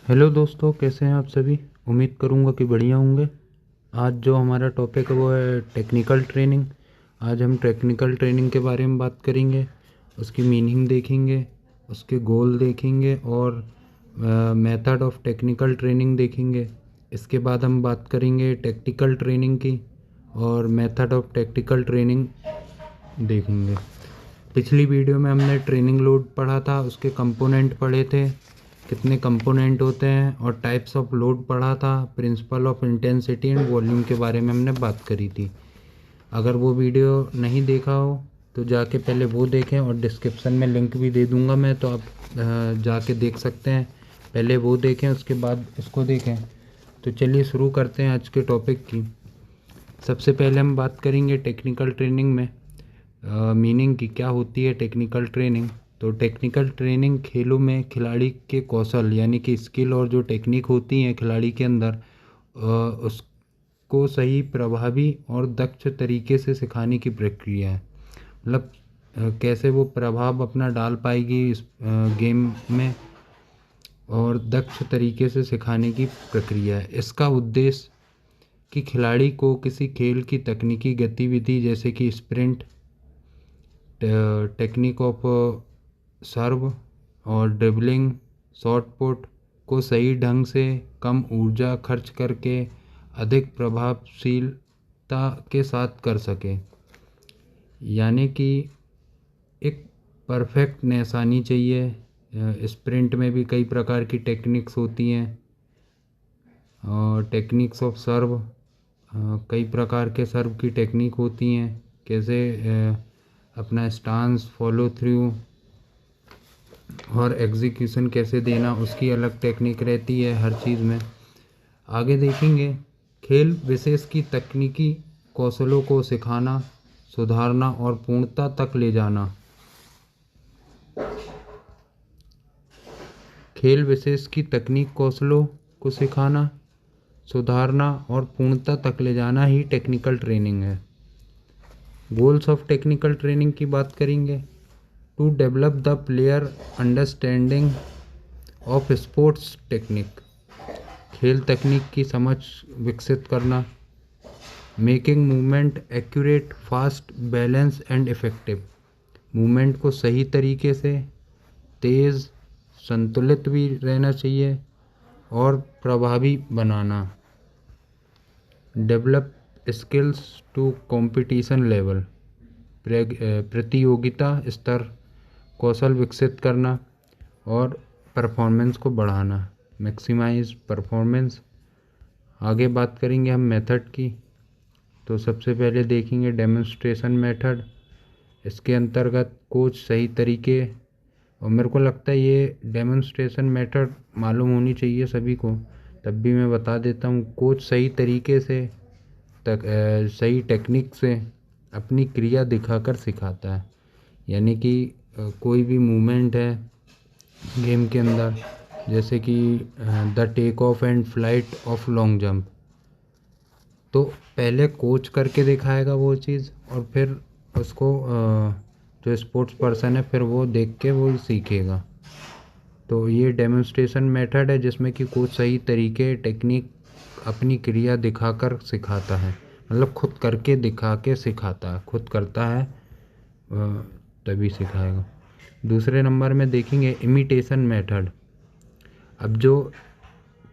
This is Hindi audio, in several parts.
हेलो दोस्तों, कैसे हैं आप सभी। उम्मीद करूंगा कि बढ़िया होंगे। आज जो हमारा टॉपिक है वो है टेक्निकल ट्रेनिंग। आज हम टेक्निकल ट्रेनिंग के बारे में बात करेंगे, उसकी मीनिंग देखेंगे, उसके गोल देखेंगे और मेथड ऑफ टेक्निकल ट्रेनिंग देखेंगे। इसके बाद हम बात करेंगे टैक्टिकल ट्रेनिंग की और मेथड ऑफ टैक्टिकल ट्रेनिंग देखेंगे। पिछली वीडियो में हमने ट्रेनिंग लोड पढ़ा था, उसके कंपोनेंट पढ़े थे, कितने कंपोनेंट होते हैं, और टाइप्स ऑफ लोड पढ़ा था। Principle of intensity and volume के बारे में हमने बात करी थी। अगर वो वीडियो नहीं देखा हो तो जाके पहले वो देखें, और डिस्क्रिप्शन में लिंक भी दे दूंगा मैं, तो आप जाके देख सकते हैं। पहले वो देखें, उसके बाद इसको देखें। तो चलिए शुरू करते हैं आज के टॉपिक की। सबसे पहले हम बात करेंगे टेक्निकल ट्रेनिंग में मीनिंग की, क्या होती है टेक्निकल ट्रेनिंग। तो टेक्निकल ट्रेनिंग खेलों में खिलाड़ी के कौशल यानी कि स्किल और जो टेक्निक होती हैं खिलाड़ी के अंदर, उसको सही, प्रभावी और दक्ष तरीके से सिखाने की प्रक्रिया है। मतलब कैसे वो प्रभाव अपना डाल पाएगी इस गेम में, और दक्ष तरीके से सिखाने की प्रक्रिया है। इसका उद्देश्य कि खिलाड़ी को किसी खेल की तकनीकी गतिविधि जैसे कि स्प्रिंट, टेक्निक ऑफ सर्व और ड्रिबलिंग, शॉट पुट को सही ढंग से कम ऊर्जा खर्च करके अधिक प्रभावशीलता के साथ कर सके। यानी कि एक परफेक्टनेस आनी चाहिए। स्प्रिंट में भी कई प्रकार की टेक्निक्स होती हैं, और टेक्निक्स ऑफ सर्व, कई प्रकार के सर्व की टेक्निक होती हैं। कैसे अपना स्टांस, फॉलो थ्रू और एग्जीक्यूशन कैसे देना, उसकी अलग टेक्निक रहती है हर चीज़ में। आगे देखेंगे खेल विशेष की तकनीकी कौशलों को सिखाना, सुधारना और पूर्णता तक ले जाना। खेल विशेष की तकनीक कौशलों को सिखाना, सुधारना और पूर्णता तक ले जाना ही टेक्निकल ट्रेनिंग है। गोल्स ऑफ टेक्निकल ट्रेनिंग की बात करेंगे। To develop the player understanding of sports technique, खेल तकनीक की समझ विकसित करना। Making movement accurate, fast, balance and effective, movement को सही तरीके से, तेज़, संतुलित भी रहना चाहिए और प्रभावी बनाना। Develop skills to competition level, प्रतियोगिता स्तर, कौशल विकसित करना और परफॉर्मेंस को बढ़ाना, मैक्सिमाइज परफॉर्मेंस। आगे बात करेंगे हम मेथड की। तो सबसे पहले देखेंगे डेमोन्स्ट्रेशन मेथड। इसके अंतर्गत कोच सही तरीके, और मेरे को लगता है ये डेमोन्स्ट्रेशन मेथड मालूम होनी चाहिए सभी को, तब भी मैं बता देता हूँ। कोच सही तरीके से सही टेक्निक से अपनी क्रिया दिखाकर सिखाता है। यानी कि कोई भी मूवमेंट है गेम के अंदर, जैसे कि the take off and flight of long jump, तो पहले कोच करके दिखाएगा वो चीज़, और फिर उसको जो स्पोर्ट्स पर्सन है फिर वो देख के वो सीखेगा। तो ये डेमोन्स्ट्रेशन मेथड है जिसमें कि कोच सही तरीके, टेक्निक, अपनी क्रिया दिखाकर सिखाता है। मतलब खुद करके दिखा के सिखाता है, खुद करता है तभी सिखाएगा। दूसरे नंबर में देखेंगे इमिटेशन मेथड। अब जो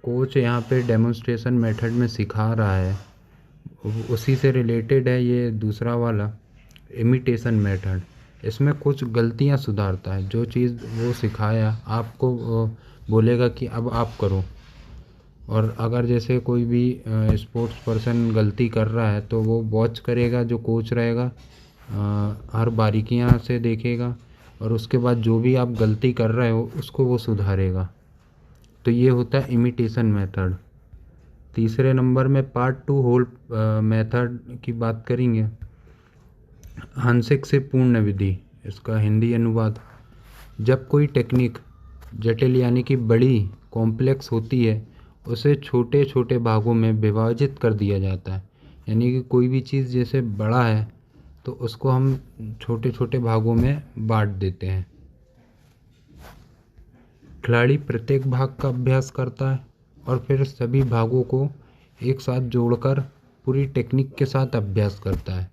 कोच यहाँ पे डेमोन्स्ट्रेशन मेथड में सिखा रहा है उसी से रिलेटेड है ये दूसरा वाला इमिटेशन मेथड। इसमें कुछ गलतियाँ सुधारता है। जो चीज़ वो सिखाया आपको बोलेगा कि अब आप करो, और अगर जैसे कोई भी स्पोर्ट्स पर्सन गलती कर रहा है तो वो वॉच करेगा, जो कोच रहेगा हर बारीकियाँ से देखेगा, और उसके बाद जो भी आप गलती कर रहे हो उसको वो सुधारेगा। तो ये होता है इमिटेशन मेथड। तीसरे नंबर में पार्ट टू होल मेथड की बात करेंगे। आंशिक से पूर्ण विधि, इसका हिंदी अनुवाद। जब कोई टेक्निक जटिल यानी कि बड़ी, कॉम्प्लेक्स होती है, उसे छोटे छोटे भागों में विभाजित कर दिया जाता है। यानी कि कोई भी चीज़ जैसे बड़ा है तो उसको हम छोटे छोटे भागों में बांट देते हैं। खिलाड़ी प्रत्येक भाग का अभ्यास करता है और फिर सभी भागों को एक साथ जोड़कर पूरी टेक्निक के साथ अभ्यास करता है।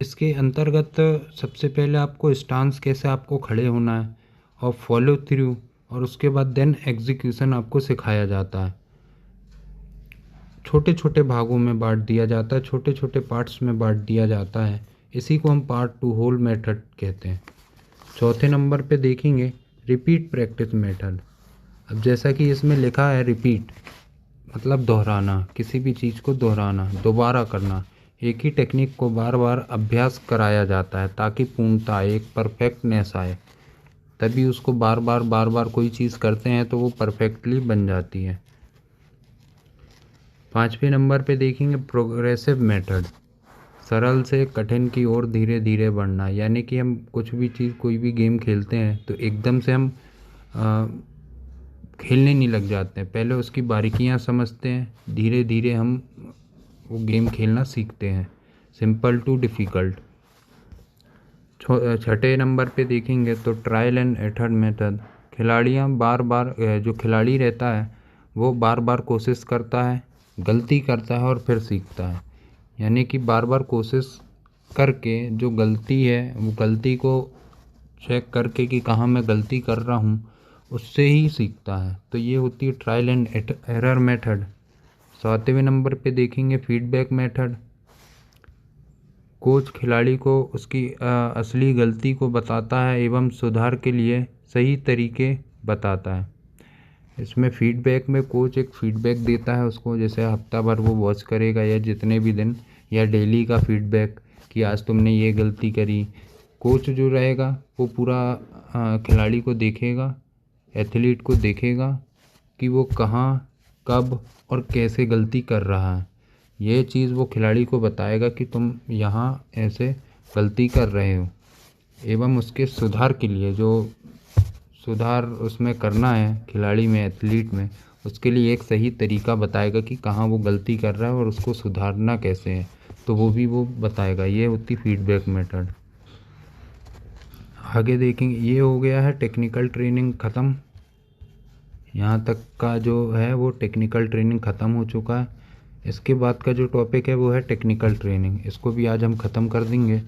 इसके अंतर्गत सबसे पहले आपको स्टांस कैसे आपको खड़े होना है और फॉलो थ्रू, और उसके बाद देन एग्जीक्यूशन आपको सिखाया जाता है। छोटे छोटे भागों में बांट दिया जाता है, छोटे छोटे पार्ट्स में बांट दिया जाता है। इसी को हम पार्ट टू होल मेथड कहते हैं। चौथे नंबर पे देखेंगे रिपीट प्रैक्टिस मेथड। अब जैसा कि इसमें लिखा है रिपीट मतलब दोहराना, किसी भी चीज़ को दोहराना, दोबारा करना। एक ही टेक्निक को बार बार अभ्यास कराया जाता है ताकि पूर्णता, एक परफेक्टनेस आए। तभी उसको बार बार कोई चीज़ करते हैं तो वो परफेक्टली बन जाती है। पाँचवें नंबर पे देखेंगे प्रोग्रेसिव मेथड। सरल से कठिन की ओर धीरे धीरे बढ़ना, यानी कि हम कुछ भी चीज़, कोई भी गेम खेलते हैं तो एकदम से हम खेलने नहीं लग जाते हैं। पहले उसकी बारीकियां समझते हैं, धीरे धीरे हम वो गेम खेलना सीखते हैं। Simple too difficult. छठे नंबर पे देखेंगे तो ट्रायल एंड एरर मेथड। जो खिलाड़ी रहता है वो बार बार कोशिश करता है, गलती करता है और फिर सीखता है। यानी कि बार बार कोशिश करके जो गलती है वो गलती को चेक करके कि कहाँ मैं गलती कर रहा हूँ, उससे ही सीखता है। तो ये होती है ट्रायल एंड एरर मेथड। सातवें नंबर पे देखेंगे फीडबैक मेथड। कोच खिलाड़ी को उसकी असली गलती को बताता है एवं सुधार के लिए सही तरीके बताता है। इसमें फीडबैक में कोच एक फीडबैक देता है उसको, जैसे हफ्ता भर वो वॉच करेगा या जितने भी दिन, या डेली का फीडबैक कि आज तुमने ये गलती करी। कोच जो रहेगा वो पूरा खिलाड़ी को देखेगा, एथलीट को देखेगा कि वो कहाँ, कब और कैसे गलती कर रहा है। ये चीज़ वो खिलाड़ी को बताएगा कि तुम यहाँ ऐसे गलती कर रहे हो, एवं उसके सुधार के लिए जो सुधार उसमें करना है खिलाड़ी में, एथलीट में, उसके लिए एक सही तरीका बताएगा कि कहाँ वो गलती कर रहा है और उसको सुधारना कैसे है, तो वो बताएगा। ये होती फीडबैक मेथड। आगे देखेंगे, ये हो गया है टेक्निकल ट्रेनिंग ख़त्म। यहाँ तक का जो है वो टेक्निकल ट्रेनिंग ख़त्म हो चुका है। इसके बाद का जो टॉपिक है वो है टेक्निकल ट्रेनिंग। इसको भी आज हम ख़त्म कर देंगे,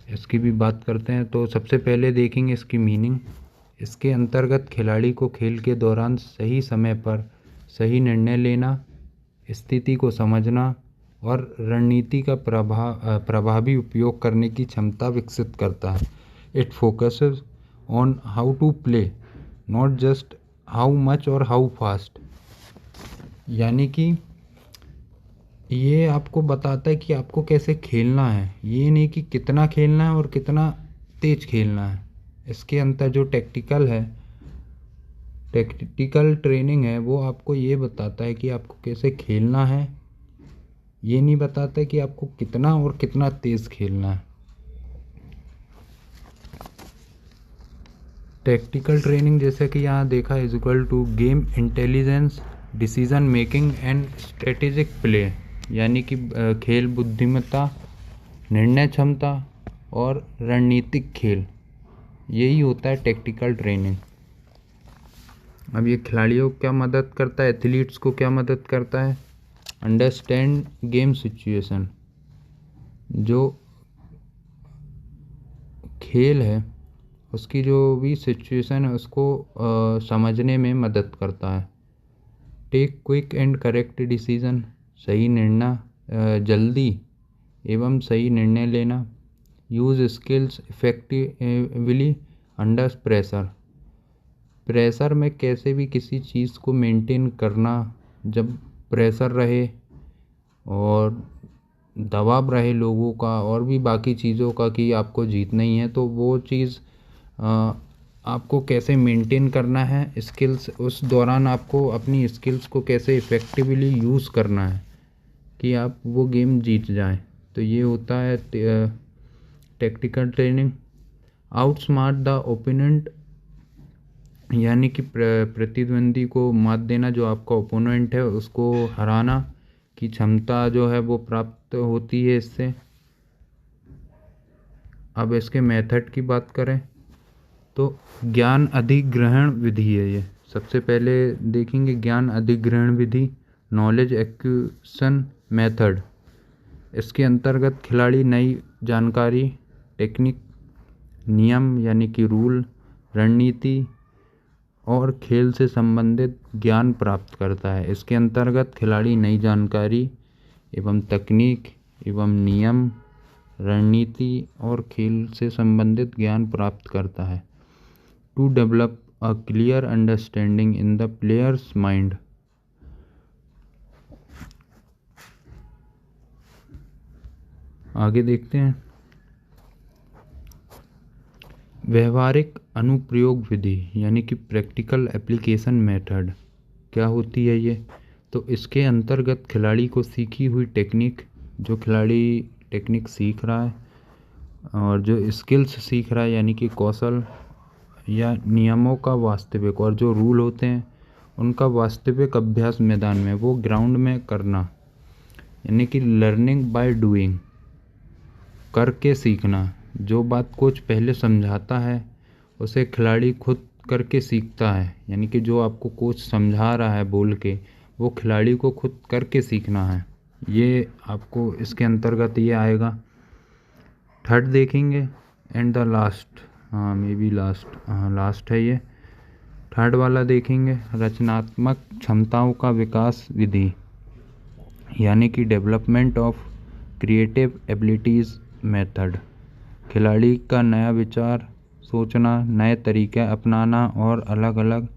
इसकी भी बात करते हैं। तो सबसे पहले देखेंगे इसकी मीनिंग। इसके अंतर्गत खिलाड़ी को खेल के दौरान सही समय पर सही निर्णय लेना, स्थिति को समझना और रणनीति का प्रभावी उपयोग करने की क्षमता विकसित करता है। It focuses on how to play, not just how much और हाउ फास्ट। यानी कि ये आपको बताता है कि आपको कैसे खेलना है, ये नहीं कि कितना खेलना है और कितना तेज खेलना है। इसके अंदर जो टैक्टिकल ट्रेनिंग है वो आपको ये बताता है कि आपको कैसे खेलना है, ये नहीं बताता है कि आपको कितना और कितना तेज़ खेलना है। टैक्टिकल ट्रेनिंग जैसे कि यहाँ देखा is equal to game intelligence, decision making and strategic play. यानी कि खेल बुद्धिमत्ता, निर्णय क्षमता और रणनीतिक खेल, यही होता है टैक्टिकल ट्रेनिंग। अब ये खिलाड़ियों को क्या मदद करता है, एथलीट्स को क्या मदद करता है, अंडरस्टैंड गेम सिचुएशन। जो खेल है उसकी जो भी सिचुएशन है उसको समझने में मदद करता है। Take quick and correct decision, सही निर्णय, जल्दी एवं सही निर्णय लेना। Use skills effectively under pressure, pressure में कैसे भी किसी चीज़ को मेंटेन करना, जब प्रेशर रहे और दबाव रहे लोगों का और भी बाकी चीज़ों का कि आपको जीतना ही है, तो वो चीज़ आपको कैसे मेंटेन करना है, स्किल्स, उस दौरान आपको अपनी स्किल्स को कैसे इफ़ेक्टिवली यूज़ करना है कि आप वो गेम जीत जाएं। तो ये होता है tactical training. Outsmart the opponent, यानी कि प्रतिद्वंदी को मात देना, जो आपका ओपोनेंट है उसको हराना की क्षमता जो है वो प्राप्त होती है इससे। अब इसके मेथड की बात करें तो ज्ञान अधिग्रहण विधि है ये। सबसे पहले देखेंगे ज्ञान अधिग्रहण विधि, नॉलेज एक्विजिशन मेथड। इसके अंतर्गत खिलाड़ी नई जानकारी, टेक्निक, नियम यानी कि रूल, रणनीति और खेल से संबंधित ज्ञान प्राप्त करता है। इसके अंतर्गत खिलाड़ी नई जानकारी एवं तकनीक एवं नियम, रणनीति और खेल से संबंधित ज्ञान प्राप्त करता है। To develop a clear understanding in the players mind. आगे देखते हैं। व्यवहारिक अनुप्रयोग विधि यानी कि प्रैक्टिकल एप्लीकेशन मेथड क्या होती है ये? तो इसके अंतर्गत खिलाड़ी को सीखी हुई टेक्निक, जो खिलाड़ी टेक्निक सीख रहा है और जो स्किल्स सीख रहा है यानी कि कौशल या नियमों का वास्तविक, और जो रूल होते हैं उनका वास्तविक अभ्यास मैदान में, वो ग्राउंड में करना, यानी कि लर्निंग बाय डूइंग, करके सीखना। जो बात कोच पहले समझाता है उसे खिलाड़ी खुद करके सीखता है, यानी कि जो आपको कोच समझा रहा है बोल के, वो खिलाड़ी को खुद करके सीखना है। ये आपको इसके अंतर्गत ये आएगा। थर्ड देखेंगे and the last, may be last है ये। थर्ड वाला देखेंगे रचनात्मक क्षमताओं का विकास विधि, यानी कि development of creative abilities method. खिलाड़ी का नया विचार सोचना, नए तरीके अपनाना और अलग अलग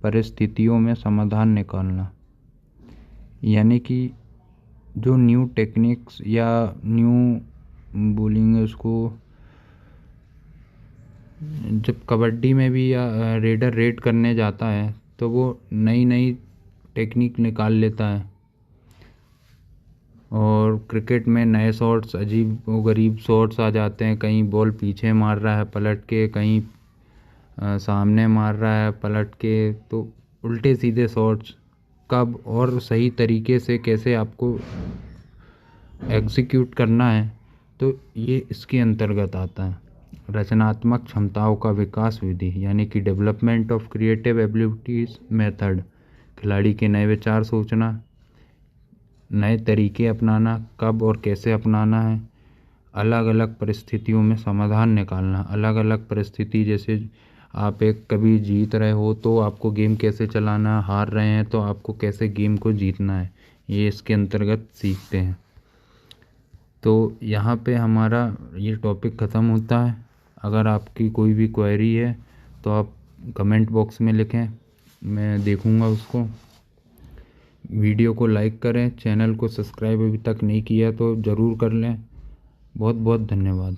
परिस्थितियों में समाधान निकालना, यानी कि जो न्यू टेक्निक्स या न्यू बोलेंगे उसको, जब कबड्डी में भी या रेडर रेड करने जाता है तो वो नई नई टेक्निक निकाल लेता है, और क्रिकेट में नए शॉट्स, अजीब व गरीब शॉट्स आ जाते हैं। कहीं बॉल पीछे मार रहा है पलट के, कहीं सामने मार रहा है पलट के, तो उल्टे सीधे शॉट्स कब और सही तरीके से कैसे आपको एग्जीक्यूट करना है, तो ये इसके अंतर्गत आता है। रचनात्मक क्षमताओं का विकास विधि, यानी कि development of creative abilities method. खिलाड़ी के नए विचार सोचना, नए तरीके अपनाना, कब और कैसे अपनाना है, अलग अलग परिस्थितियों में समाधान निकालना। अलग अलग परिस्थिति, जैसे आप कभी जीत रहे हो तो आपको गेम कैसे चलाना, हार रहे हैं तो आपको कैसे गेम को जीतना है, ये इसके अंतर्गत सीखते हैं। तो यहाँ पे हमारा ये टॉपिक ख़त्म होता है। अगर आपकी कोई भी क्वेरी है तो आप कमेंट बॉक्स में लिखें, मैं देखूँगा उसको। वीडियो को लाइक करें, चैनल को सब्सक्राइब अभी तक नहीं किया तो ज़रूर कर लें। बहुत बहुत धन्यवाद।